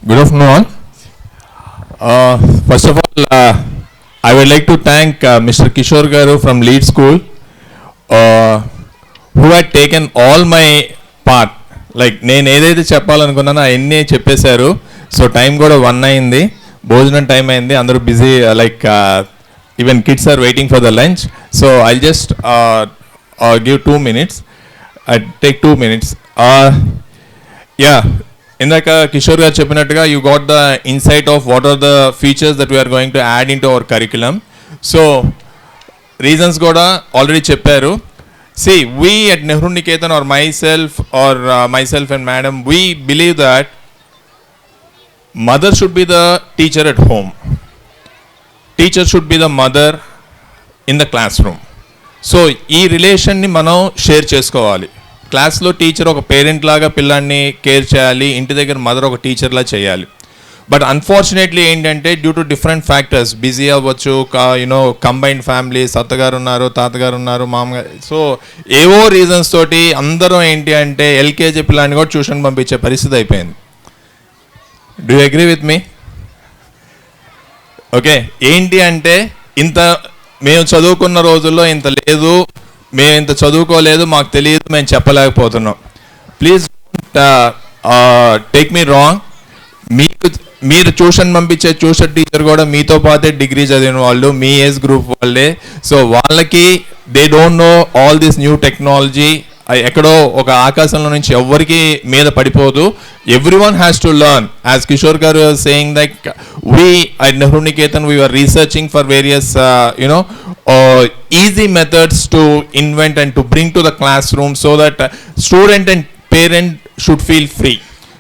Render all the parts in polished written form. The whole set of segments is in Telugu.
Good afternoon all. First of all, I would like to thank Mr. Kishore Garu from Lead School, who had taken all my part. Like నేను ఏదైతే చెప్పాలనుకున్నానో అవన్నీ చెప్పేశారు. సో టైం కూడా 1 అయింది, భోజనం టైం అయింది, అందరూ busy, like even kids are waiting for the lunch. So I just give 2 minutes. I take 2 minutes. Yeah, ఇందాక కిషోర్ గారు చెప్పినట్టుగా you got the insight of what are the features that we're going to add into our curriculum. So reasons కూడా ఆల్రెడీ చెప్పారు. See, we at Nehru Niketan or myself and madam, we believe that mother should be the teacher at home. Teacher should be the mother in the classroom. So, ఈ రిలేషన్ని మనం షేర్ చేసుకోవాలి. క్లాస్లో టీచర్ ఒక పేరెంట్ లాగా పిల్లాన్ని కేర్ చేయాలి, ఇంటి దగ్గర మదర్ ఒక టీచర్లా చేయాలి. బట్ అన్ఫార్చునేట్లీ ఏంటంటే due to different factors, busy అవ్వచ్చు, కంబైన్డ్ ఫ్యామిలీస్, అత్తగారు ఉన్నారు, తాతగారు ఉన్నారు, మామగారు, సో ఏవో రీజన్స్ తోటి అందరం ఏంటి అంటే ఎల్కేజీ పిల్లాన్ని కూడా ట్యూషన్ పంపించే పరిస్థితి అయిపోయింది. Do you agree with me? Okay, ఏంటి అంటే ఇంత మేము చదువుకున్న రోజుల్లో ఇంత లేదు, మేము ఇంత చదువుకోలేదు, మాకు తెలియదు, మేము చెప్పలేకపోతున్నాం. Please take me wrong. మీరు ట్యూషన్ పంపించే ట్యూషన్ టీచర్ కూడా మీతో పాటే డిగ్రీ చదివిన వాళ్ళు, మీ ఏజ్ గ్రూప్ వాళ్ళే. సో వాళ్ళకి they don't know all this new technology. ఎక్కడో ఒక ఆకాశంలో నుంచి ఎవరికి మీద పడిపోదు. Everyone has to learn. As Kishore గారు saying that we at Nehru Niketan we are researching for various easy methods to invent and to bring to the classroom so that student and parent should feel free.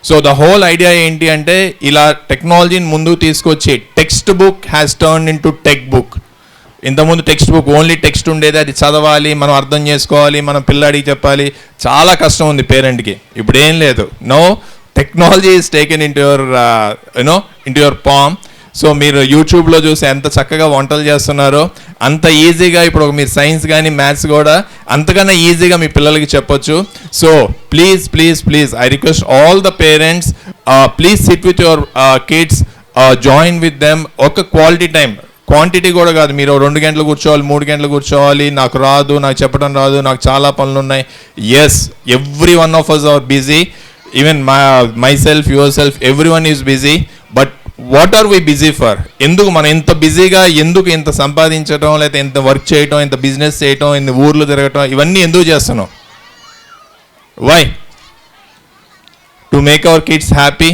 So the whole idea ఏంటి అంటే ఇలా టెక్నాలజీని ముందుకు తీసుకొచ్చి text book has turn in to tech book. ఇంతకుముందు టెక్స్ట్ బుక్ ఓన్లీ టెక్స్ట్ ఉండేది, అది చదవాలి, మనం అర్థం చేసుకోవాలి, మనం పిల్లాడికి చెప్పాలి, చాలా కష్టం ఉంది పేరెంట్కి. ఇప్పుడు ఏం లేదు, no, technology is taken into your into your palm. So మీరు యూట్యూబ్లో చూసి ఎంత చక్కగా వంటలు చేస్తున్నారో అంత ఈజీగా ఇప్పుడు మీరు సైన్స్ కానీ మ్యాథ్స్ కూడా అంతకన్నా ఈజీగా మీ పిల్లలకి చెప్పొచ్చు. So please please please I request all the parents, please SIT with your kids, join with them. ఒక క్వాలిటీ టైం, క్వాంటిటీ కూడా కాదు. మీరు 2 గంటలు కూర్చోవాలి, 3 గంటలు కూర్చోవాలి, నాకు రాదు, నాకు చెప్పడం రాదు, నాకు చాలా పనులు ఉన్నాయి. Yes, every one of us are busy, even myself, yourself, everyone is busy. But what are we busy for? ఎందుకు మనం ఇంత బిజీగా, ఎందుకు ఇంత సంపాదించడం, లేకపోతే ఇంత వర్క్ చేయటం, ఇంత బిజినెస్ చేయటం, ఇంత ఊర్లు తిరగటం, ఇవన్నీ ఎందుకు చేస్తున్నాం? Why? To make our kids happy,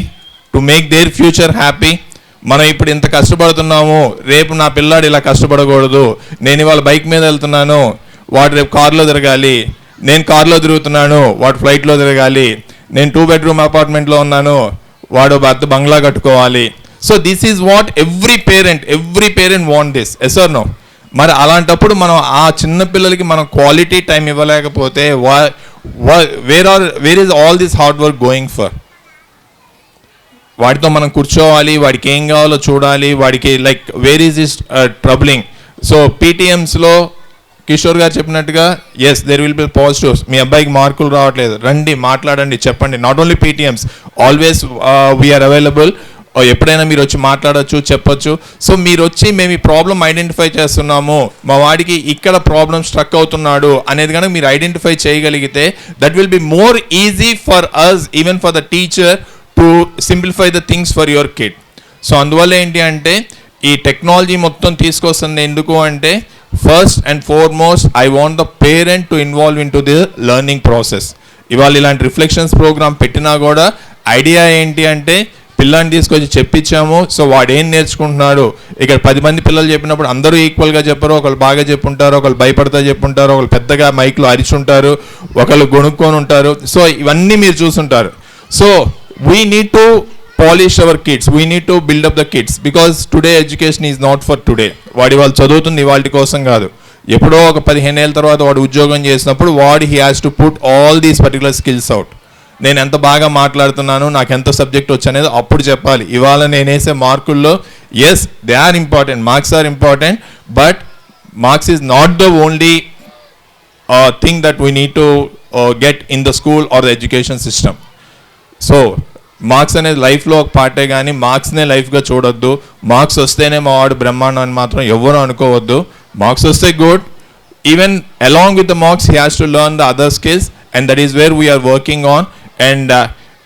to make their future happy. మనం ఇప్పుడు ఇంత కష్టపడుతున్నాము, రేపు నా పిల్లాడు ఇలా కష్టపడకూడదు. నేను ఇవాళ బైక్ మీద వెళ్తున్నాను, వాడు రేపు కార్లో తిరగాలి. నేను కార్లో తిరుగుతున్నాను, వాడు ఫ్లైట్లో తిరగాలి. నేను 2 bedroom అపార్ట్మెంట్లో ఉన్నాను, వాడు పెద్ద బంగ్లా కట్టుకోవాలి. So this is what every parent want this, yes or no? మరి అలాంటప్పుడు మనం ఆ చిన్న పిల్లలకి మనం క్వాలిటీ టైం ఇవ్వలేకపోతే where is all this hard work going for? వాడితో మనం కూర్చోవాలి, వాడికి ఏం కావాలో చూడాలి, వాడికి like where is is troubling. So పీటీఎంస్లో కిషోర్ గారు చెప్పినట్టుగా yes, there will be positives. మీ అబ్బాయికి మార్కులు రావట్లేదు, రండి, మాట్లాడండి, చెప్పండి. Not only PTMs, always we're available. ఎప్పుడైనా మీరు వచ్చి మాట్లాడచ్చు, చెప్పొచ్చు. సో మీరు వచ్చి మేము ఈ ప్రాబ్లం ఐడెంటిఫై చేస్తున్నాము, మా వాడికి ఇక్కడ ప్రాబ్లం స్ట్రక్ అవుతున్నాడు అనేది కనుక మీరు ఐడెంటిఫై చేయగలిగితే that will be more easy for us, even for the teacher, to simplify the things for your kid. So అందువల్ల ఏంటి అంటే ఈ టెక్నాలజీ మొత్తం తీసుకొస్తుంది ఎందుకు అంటే, first and foremost I want the parent to involve into the learning process. ఇవాళ ఇలాంటి రిఫ్లెక్షన్స్ ప్రోగ్రామ్ పెట్టినా కూడా ఐడియా ఏంటి అంటే పిల్లాన్ని తీసుకొచ్చి చెప్పించాము, సో వాడు ఏం నేర్చుకుంటున్నాడు. ఇక్కడ 10 మంది పిల్లలు చెప్పినప్పుడు అందరూ ఈక్వల్గా చెప్పరు. ఒకళ్ళు బాగా చెప్పుంటారు, ఒకళ్ళు భయపడతా చెప్పుంటారు, ఒకళ్ళు పెద్దగా మైక్లో అరిచుంటారు, ఒకళ్ళు గొనుక్కొని ఉంటారు. సో ఇవన్నీ మీరు చూసుంటారు. So we need to polish our kids, we need to build up the kids, because today education is not for today. వాడి వాళ్ళు చదువుతుంది ఇవాళ కోసం కాదు, ఎప్పుడో ఒక 15 ఏళ్ళ తర్వాత వాడు ఉద్యోగం చేసినప్పుడు he has to put all these particular skills out. నేను ఎంత బాగా మాట్లాడుతున్నాను, నాకు ఎంత సబ్జెక్ట్ వచ్చు అనేది అప్పుడు చెప్పాలి. ఇవాళ నేను వేసే మార్కుల్లో yes, they are important, marks are important, but marks is not the only thing that we need to get in the school or the education system. So marks అనేది లైఫ్లో ఒక పార్టే, కానీ మార్క్స్నే లైఫ్గా చూడొద్దు. మార్క్స్ వస్తేనే మా వాడు బ్రహ్మాండం అని మాత్రం ఎవరు అనుకోవద్దు. మార్క్స్ వస్తే good, even along with the marks he has to learn the other skills, and that is where we are working on. And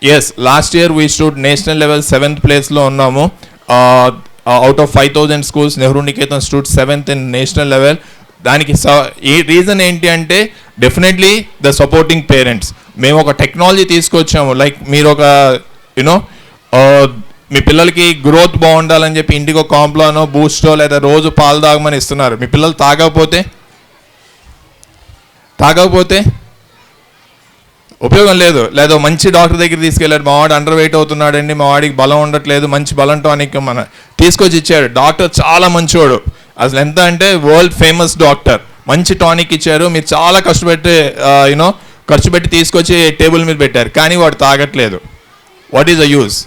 yes, last year we stood national level 7th place లో ఉన్నాము. Out of 5,000 schools, Nehru Niketan stood 7th in national level. దానికి ఈ రీజన్ ఏంటి అంటే డెఫినెట్లీ ద సపోర్టింగ్ పేరెంట్స్. మేము ఒక టెక్నాలజీ తీసుకొచ్చాము, లైక్ మీరు ఒక యూనో మీ పిల్లలకి గ్రోత్ బాగుండాలని చెప్పి ఇంటికి ఒక కాంప్లానో బూస్టో లేదా రోజు పాలు తాగమని ఇస్తున్నారు. మీ పిల్లలు తాగకపోతే ఉపయోగం లేదు. లేదా మంచి డాక్టర్ దగ్గర తీసుకెళ్ళారు, మా వాడు అండర్ వెయిట్ అవుతున్నాడండి, మా వాడికి బలం ఉండట్లేదు, మంచి బలం టానిక్ మన తీసుకొచ్చి ఇచ్చాడు. డాక్టర్ చాలా మంచివాడు, అసలు ఎంత అంటే వరల్డ్ ఫేమస్ డాక్టర్, మంచి టానిక్ ఇచ్చారు, మీరు చాలా కష్టపెట్టి ఖర్చు పెట్టి తీసుకొచ్చి టేబుల్ మీద పెట్టారు, కానీ వాడు తాగట్లేదు. What is the use?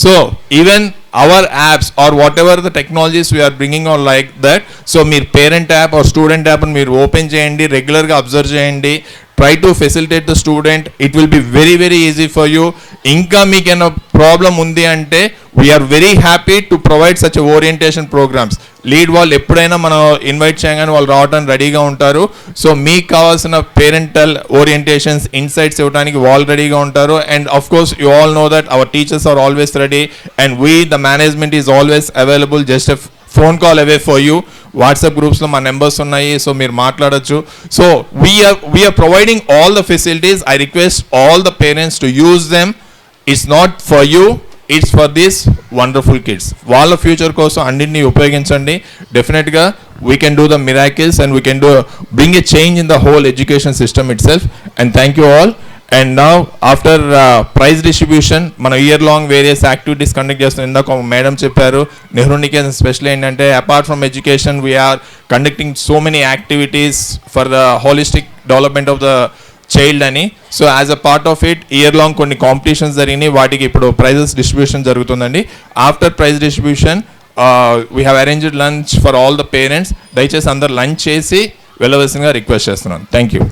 So even our apps or whatever the technologies we are bringing on like that, so మీరు parent app or student app మీరు ఓపెన్ చేయండి, రెగ్యులర్గా అబ్జర్వ్ చేయండి, try to facilitate the student. It will be very very easy for you. ఇంకా మీకు ఏమైనా ప్రాబ్లం ఉంది అంటే we're very happy to provide such orientation programmes. Lead వాళ్ళు ఎప్పుడైనా మనం ఇన్వైట్ చేయగానే వాళ్ళు రావడానికి రెడీగా ఉంటారు. సో మీకు కావాల్సిన పేరెంటల్ ఓరియంటేషన్స్ ఇన్సైట్స్ ఇవ్వడానికి వాళ్ళు రెడీగా ఉంటారు. And of course you all know that our teachers are always ready, and we the management is always available, just a phone call away for you. WhatsApp గ్రూప్స్లో మా నెంబర్స్ ఉన్నాయి, సో మీరు మాట్లాడచ్చు. So we're providing all the facilities. I request all the parents to use them. It's not for you, it's for this wonderful kids. వాళ్ళ ఫ్యూచర్ కోసం అన్నింటినీ ఉపయోగించండి. డెఫినెట్గా we can do the miracles and we can bring a change in the whole education system itself. And thank you all. And now after prize distribution మనం year long various activities conduct చేస్తున్నాం. ఇందాక మేడం చెప్పారు, నెహ్రూ నికేతన్ స్పెషల్ ఏంటంటే apart from education we're conducting so many activities for the holistic development of the child అని. So as a part of it year long కొన్ని కాంపిటీషన్స్ జరిగినాయి, వాటికి ఇప్పుడు ప్రైజెస్ డిస్ట్రిబ్యూషన్ జరుగుతుందండి. After prize distribution we have arranged lunch for all the parents. దయచేసి అందరు లంచ్ చేసి వెళ్ళవలసిందిగా రిక్వెస్ట్ చేస్తున్నాను. Thank you.